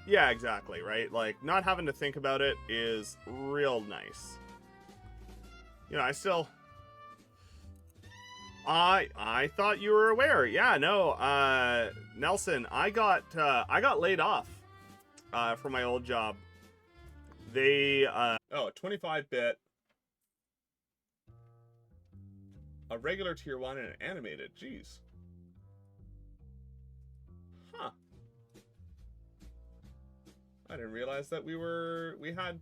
Yeah, exactly, right? Like, not having to think about it is real nice. You know, I thought you were aware. Yeah, no, Nelson, I got laid off from my old job. They 25-bit, a regular tier 1 and an animated. Jeez. Huh. I didn't realize that we had.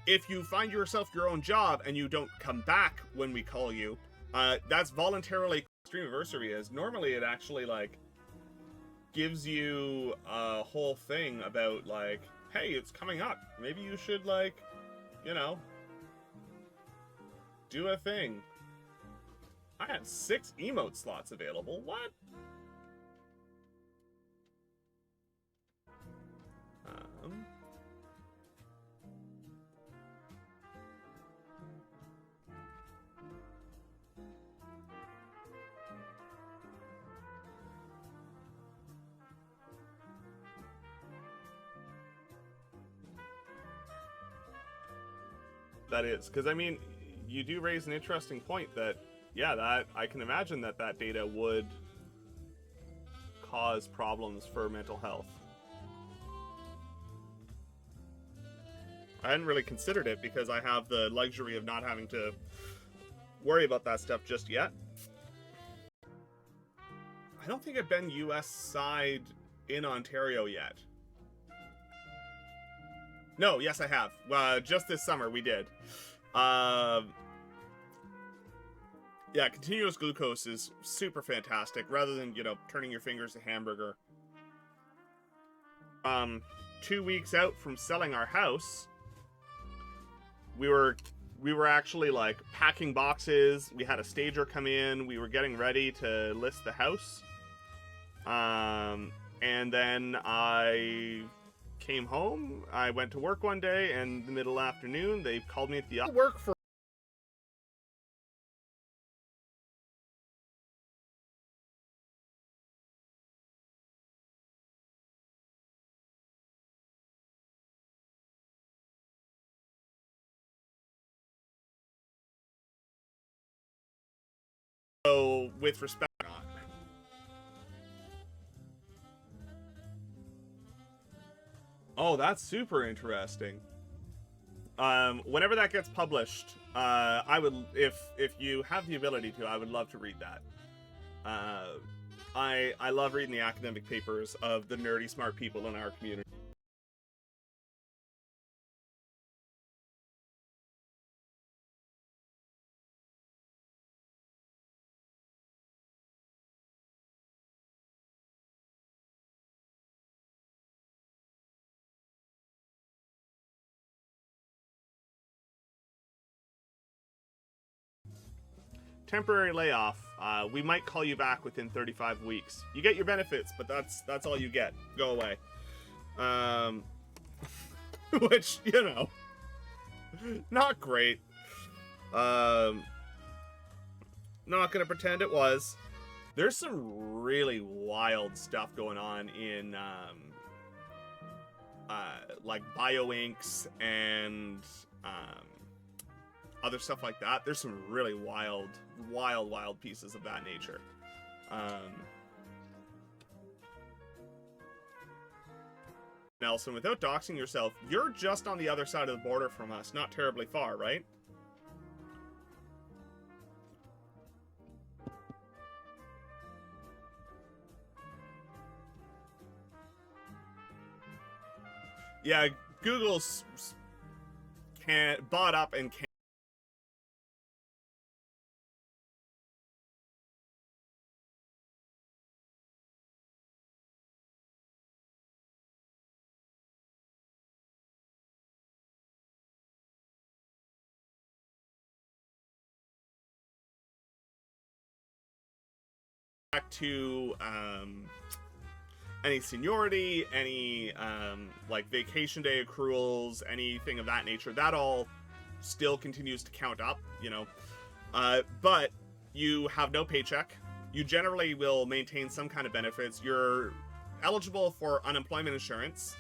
If you find yourself your own job and you don't come back when we call you, that's voluntarily Streamiversary is. Normally it actually, like, gives you a whole thing about, like, hey, it's coming up. Maybe you should, like, you know, do a thing. I had 6 emote slots available. What? That is, because I mean, you do raise an interesting point that, yeah, that I can imagine that data would cause problems for mental health. I hadn't really considered it because I have the luxury of not having to worry about that stuff just yet. I don't think I've been US side in Ontario yet. No, yes, I have. Just this summer, we did. Yeah, continuous glucose is super fantastic. Rather than, you know, turning your fingers to hamburger. 2 weeks out from selling our house, we were actually, like, packing boxes. We had a stager come in. We were getting ready to list the house. And then I came home. I went to work one day, and in the middle afternoon, they called me at the work for. So, with respect, not. Oh, that's super interesting. Whenever that gets published, I would, if you have the ability to, I would love to read that. I love reading the academic papers of the nerdy smart people in our community. Temporary layoff. We might call you back within 35 weeks. You get your benefits, but that's all you get. Go away. Which, you know, not great. Not gonna pretend it was. There's some really wild stuff going on in like bioinks and other stuff like that. There's some really wild pieces of that nature. Nelson, without doxing yourself, you're just on the other side of the border from us, not terribly far, right? Yeah, Google's bought up and can't back to any seniority, any like vacation day accruals, anything of that nature, that all still continues to count up, you know. But you have no paycheck. You generally will maintain some kind of benefits. You're eligible for unemployment insurance.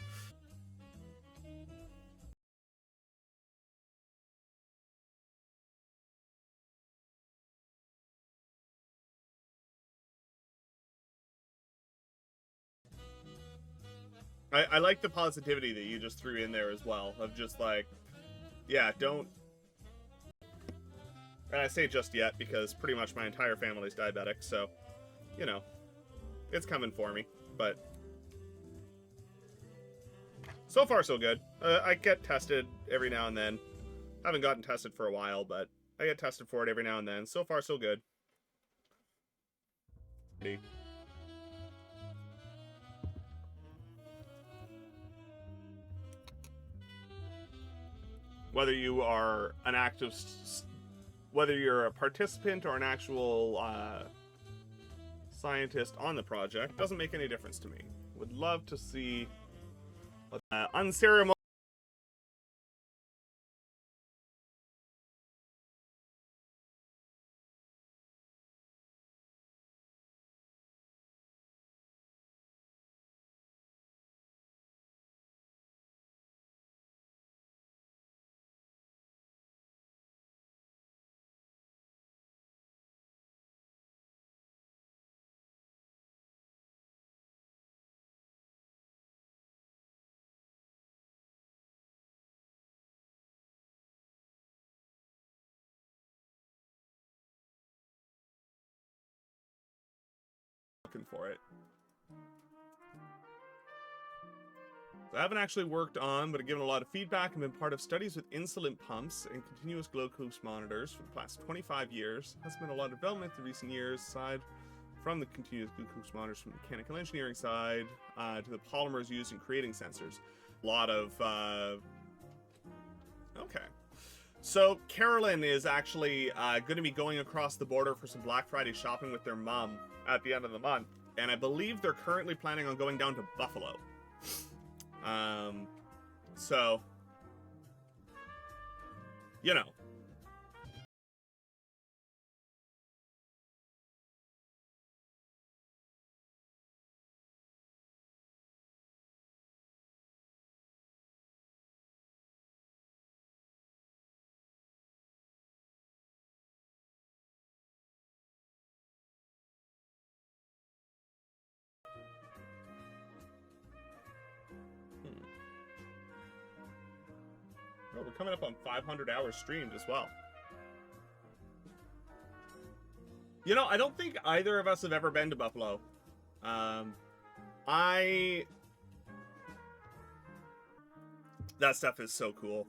I like the positivity that you just threw in there as well, of just like, yeah, don't... And I say just yet because pretty much my entire family's diabetic, so, you know, it's coming for me, but so far so good. I get tested every now and then. Haven't gotten tested for a while, but I get tested for it every now and then. So far so good. Whether you are an active, whether you're a participant or an actual scientist on the project, doesn't make any difference to me. Would love to see unceremonious. For it. So I haven't actually worked on, but I've given a lot of feedback and been part of studies with insulin pumps and continuous glucose monitors for the past 25 years. Has been a lot of development in recent years, aside from the continuous glucose monitors from the mechanical engineering side to the polymers used in creating sensors. A lot of okay. So Carolyn is actually going to be going across the border for some Black Friday shopping with their mom at the end of the month, and I believe they're currently planning on going down to Buffalo. So, you know. Oh, we're coming up on 500 hours streamed as well. You know, I don't think either of us have ever been to Buffalo. That stuff is so cool.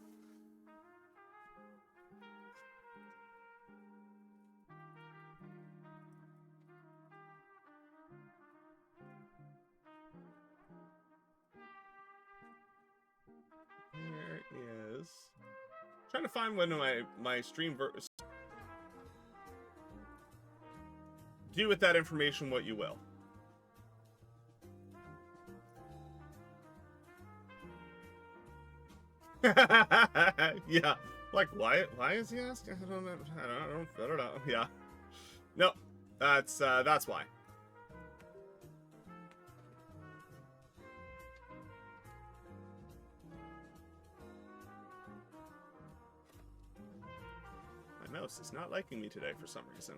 There is... trying to find when my stream do with that information what you will. Yeah, like why is he asking? I don't know. Yeah, no, that's why. My mouse is not liking me today for some reason.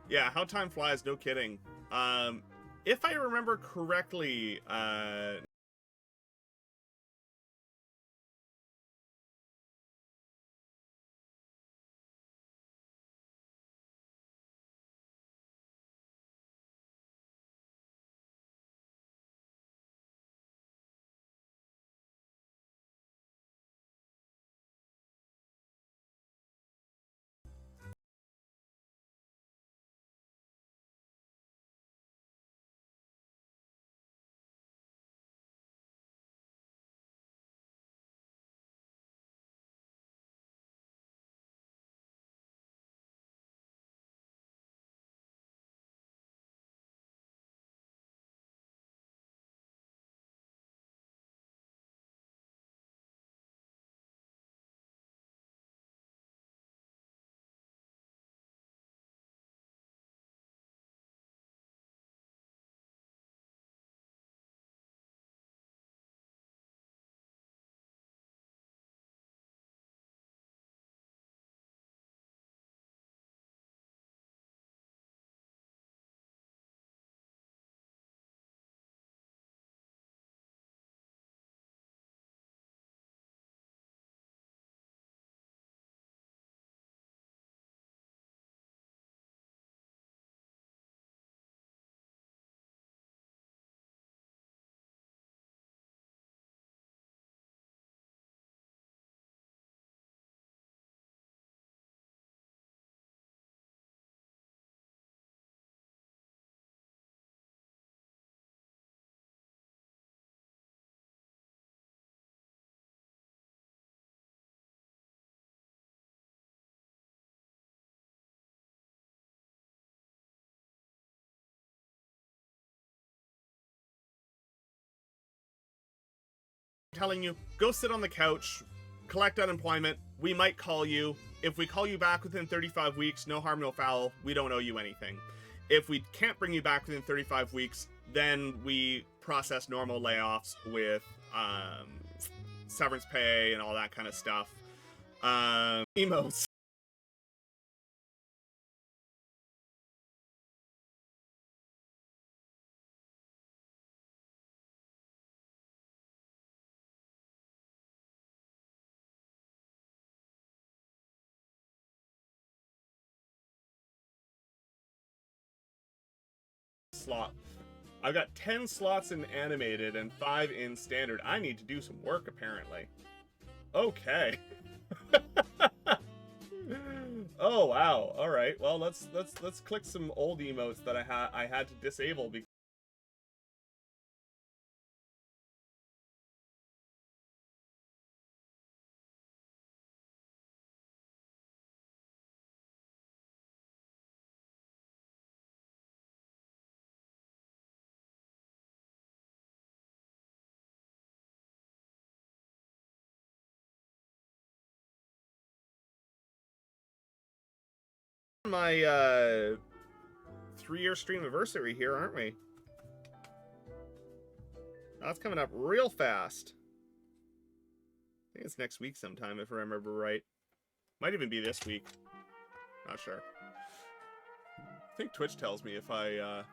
Yeah, how time flies, no kidding. If I remember correctly, telling you, go sit on the couch, collect unemployment. We might call you. If we call you back within 35 weeks, no harm, no foul. We don't owe you anything. If we can't bring you back within 35 weeks, then we process normal layoffs with severance pay and all that kind of stuff. Emotes. Slot. I've got 10 slots in animated and 5 in standard. I need to do some work, apparently. Okay. Oh wow. All right. Well, let's click some old emotes that I had to disable because my 3-year stream anniversary here, aren't we? That's coming up real fast. I think it's next week sometime, if I remember right. Might even be this week. Not sure. I think Twitch tells me if I